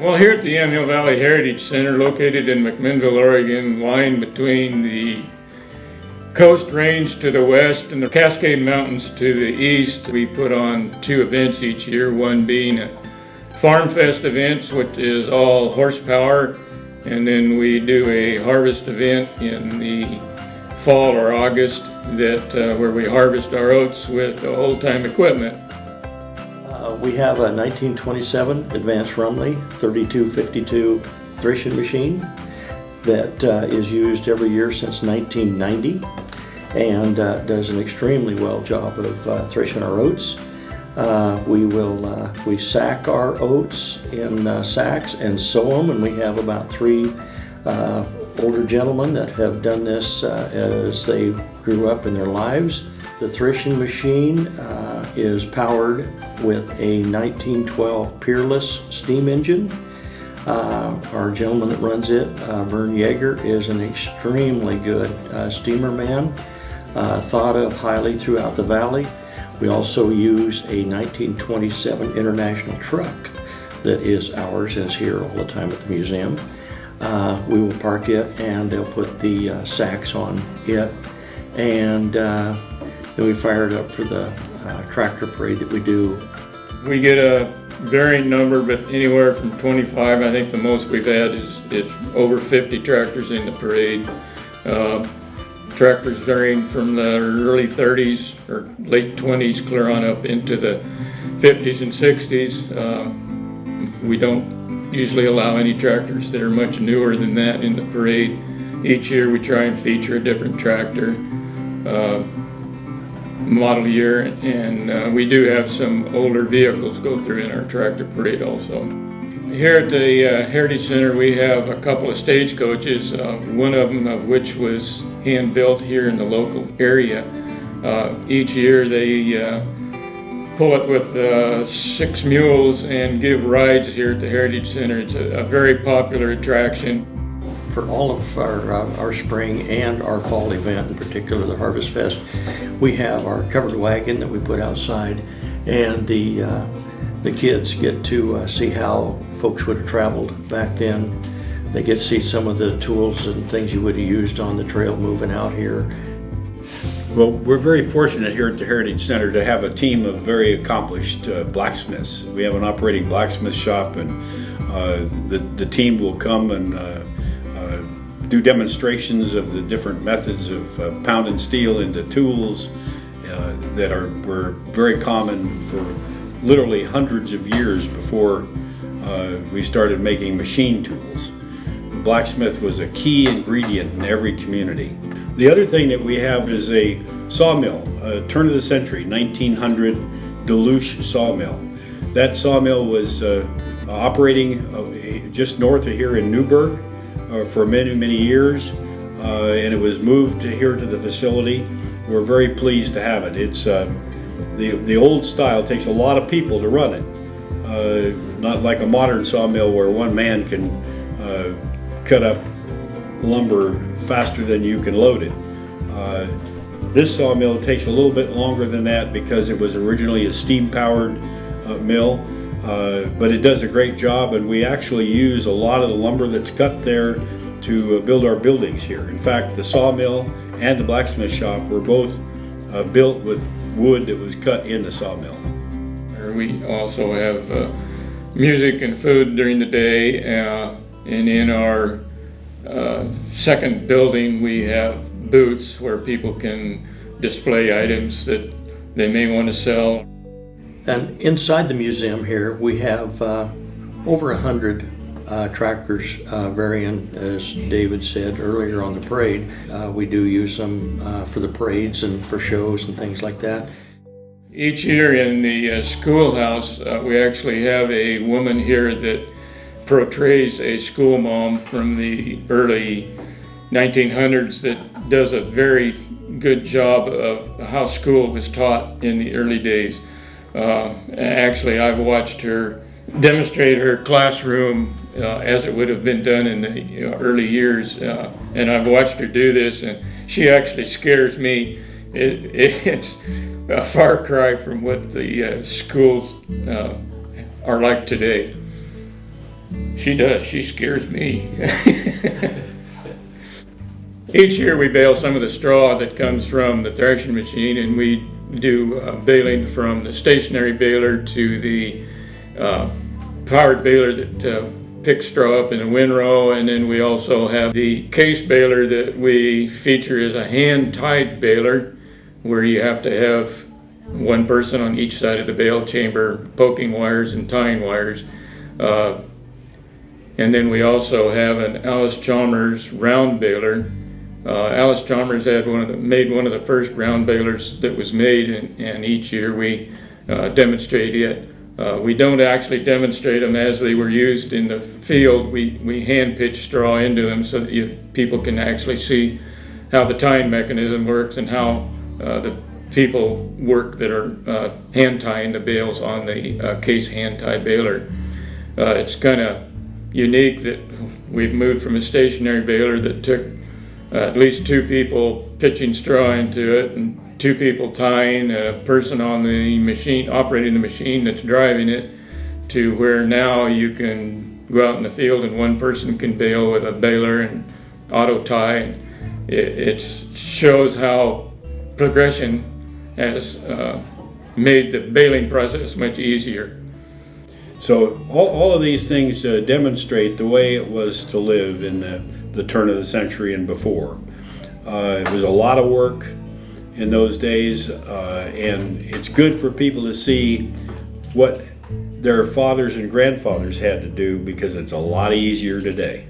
Well, here at the Yamhill Valley Heritage Center, located in McMinnville, Oregon, lying between the Coast Range to the west and the Cascade Mountains to the east, we put on 2 events each year, one being a Farm Fest event, which is all horsepower, and then we do a harvest event in the fall or August where we harvest our oats with old-time equipment. We have a 1927 Advanced Rumley 3252 Threshing Machine that is used every year since 1990 and does an extremely well job of threshing our oats. We sack our oats in sacks and sow them, and we have about 3 older gentlemen that have done this as they grew up in their lives. The threshing machine is powered with a 1912 Peerless steam engine. Our gentleman that runs it, Vern Yeager, is an extremely good steamer man, thought of highly throughout the valley. We also use a 1927 International truck that is ours, and is here all the time at the museum. We will park it and they'll put the sacks on it, and then we fire it up for the tractor parade that we do. We get a varying number, but anywhere from 25. I think the most we've had is over 50 tractors in the parade. Tractors varying from the early 30s or late 20s clear on up into the 50s and 60s. We don't usually allow any tractors that are much newer than that in the parade. Each year we try and feature a different tractor model year, and we do have some older vehicles go through in our tractor parade also. Here at the Heritage Center we have a couple of stagecoaches, one of them of which was hand-built here in the local area. Each year they pull it with 6 mules and give rides here at the Heritage Center. It's a very popular attraction. For all of our spring and our fall event, in particular the Harvest Fest, we have our covered wagon that we put outside, and the kids get to see how folks would have traveled back then. They get to see some of the tools and things you would have used on the trail moving out here. Well, we're very fortunate here at the Heritage Center to have a team of very accomplished blacksmiths. We have an operating blacksmith shop, and the team will come and do demonstrations of the different methods of pounding steel into tools that were very common for literally hundreds of years before we started making machine tools. The blacksmith was a key ingredient in every community. The other thing that we have is a sawmill, a turn of the century, 1900 Deluche sawmill. That sawmill was operating just north of here in Newburgh for many, many years, and it was moved here to the facility. We're very pleased to have it. It's the old style takes a lot of people to run it, not like a modern sawmill where one man can cut up lumber faster than you can load it. This sawmill takes a little bit longer than that because it was originally a steam-powered mill, but it does a great job, and we actually use a lot of the lumber that's cut there to build our buildings here. In fact, the sawmill and the blacksmith shop were both built with wood that was cut in the sawmill. We also have music and food during the day, and in our second building we have booths where people can display items that they may want to sell. And inside the museum here we have over 100 tractors varying, as David said earlier on the parade. We do use them for the parades and for shows and things like that. Each year in the Schoolhouse we actually have a woman here that portrays a school mom from the early 1900s that does a very good job of how school was taught in the early days. Actually, I've watched her demonstrate her classroom as it would have been done in the early years, and I've watched her do this, and she actually scares me. It's a far cry from what the schools are like today. She does. She scares me. Each year we bale some of the straw that comes from the threshing machine, and we do baling from the stationary baler to the powered baler that picks straw up in the windrow, and then we also have the case baler that we feature as a hand-tied baler, where you have to have one person on each side of the bale chamber poking wires and tying wires. And then we also have an Alice Chalmers round baler. Alice Chalmers made one of the first round balers that was made, and each year we demonstrate it. We don't actually demonstrate them as they were used in the field. We hand pitch straw into them so that people can actually see how the tying mechanism works and how the people work that are hand tying the bales on the case hand tie baler. It's kind of unique that we've moved from a stationary baler that took at least 2 people pitching straw into it and 2 people tying, a person on the machine operating the machine that's driving it, to where now you can go out in the field and one person can bale with a baler and auto tie. It shows how progression has made the baling process much easier. So all of these things demonstrate the way it was to live in the turn of the century and before. It was a lot of work in those days, and it's good for people to see what their fathers and grandfathers had to do, because it's a lot easier today.